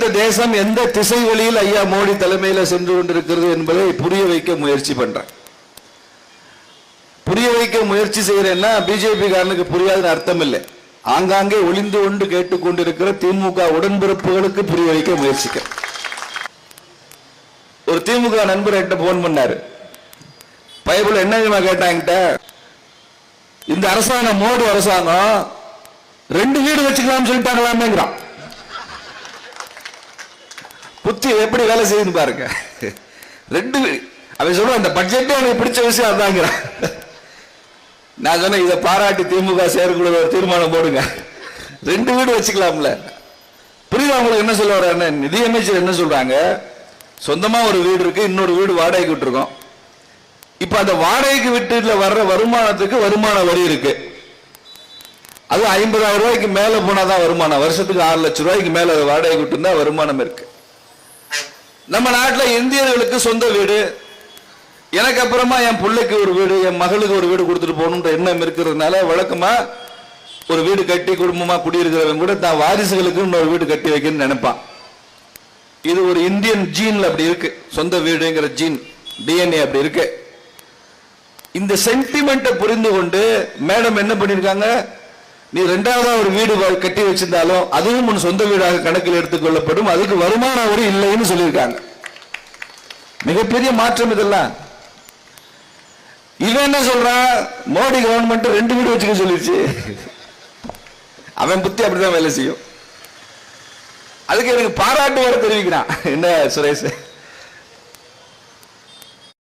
இந்த தேசம் எந்த திசை வழியில் ஐயா மோடி தலைமையில் சென்று கொண்டிருக்கிறது என்பதை புரிய வைக்க முயற்சி பண்றேன். புரிய வைக்க முயற்சி செய்யறேன்னா பிஜேபி காரனுக்கு புரியாதுன்னு அர்த்தம் இல்லை. ஆங்காங்கே ஒளிந்து கொண்டு கேட்டுக்கொண்டிருக்கிற திமுக உடன்பிறப்புகளுக்கு புரிய வைக்க முயற்சிக்க. ஒரு திமுக நண்பர் என்கிட்ட போன் பண்ணாரு. பைபிள் என்ன கேட்டாங்கிட்ட, இந்த அரசாங்கம் மோடி அரசாங்கம் 2 வீடு வச்சுக்கலாம் சொல்லிட்டாங்களாமேங்கிறான். புத்தி எப்படி வேலை செய்யுது பாருங்க. 2 வீடு அவன் சொல்லுவான், அந்த பட்ஜெட்டே எனக்கு பிடிச்ச விஷயம் அதாங்கிறான். நான் சொன்னேன், இதை பாராட்டி திமுக செயற்குழு ஒரு தீர்மானம் போடுங்க, 2 வீடு வச்சுக்கலாம்ல. புரியுது அவங்களுக்கு என்ன சொல்ல வர்றாருன்னு? நிதியமைச்சர் என்ன சொல்றாங்க, சொந்தமா ஒரு வீடு இருக்கு, இன்னொரு வீடு வாடகைக்கு விட்டுருக்கோம். இப்ப அந்த வாடகைக்கு விட்டுல வர்ற வருமானத்துக்கு வருமான வரி இருக்கு. அது 50,000 ரூபாய்க்கு மேல போனாதான் வருமானம். வருஷத்துக்கு 6 லட்சம் ரூபாய்க்கு மேல வாடகை விட்டு இருந்தா வருமானம் இருக்கு. நம்ம நாட்டில் இந்தியர்களுக்கு சொந்த வீடு, எனக்கு அப்புறமா என் பிள்ளைக்கு ஒரு வீடு, என் மகளுக்கு ஒரு வீடு கொடுத்துட்டு போகணுன்ற எண்ணம் இருக்கிறதுனால வழக்கமா ஒரு வீடு கட்டி குடும்பமா குடியிருக்கிறவங்க கூட தான் வாரிசுகளுக்கு இன்னொரு வீடு கட்டி வைக்கணும்னு நினைப்பான். இது ஒரு இந்தியன் ஜீன்ல அப்படி இருக்கு, சொந்த வீடுங்கிற ஜீன் டிஎன்ஏ அப்படி இருக்கு. இந்த சென்டிமெண்ட்டை புரிந்து கொண்டு மேடம் என்ன பண்ணிருக்காங்க, நீ 2வது ஒரு வீடு கட்டி வச்சிருந்தாலும் அதுவும் உன் சொந்த வீடாக கணக்கில் எடுத்துக்கொள்ளப்படும், அதுக்கு வருமான வரி இல்லைன்னு சொல்லியிருக்காங்க. மிகப்பெரிய மாற்றம் இதெல்லாம். இவன் என்ன சொல்றான், மோடி கவர்மெண்ட் 2 வீடு வச்சுக்க சொல்லிருச்சு. அவன் புத்தி அப்படிதான் வேலை செய்யும். அதுக்கு எனக்கு பாராட்டு வேற தெரிவிக்கிறான். என்ன சுரேஷ்,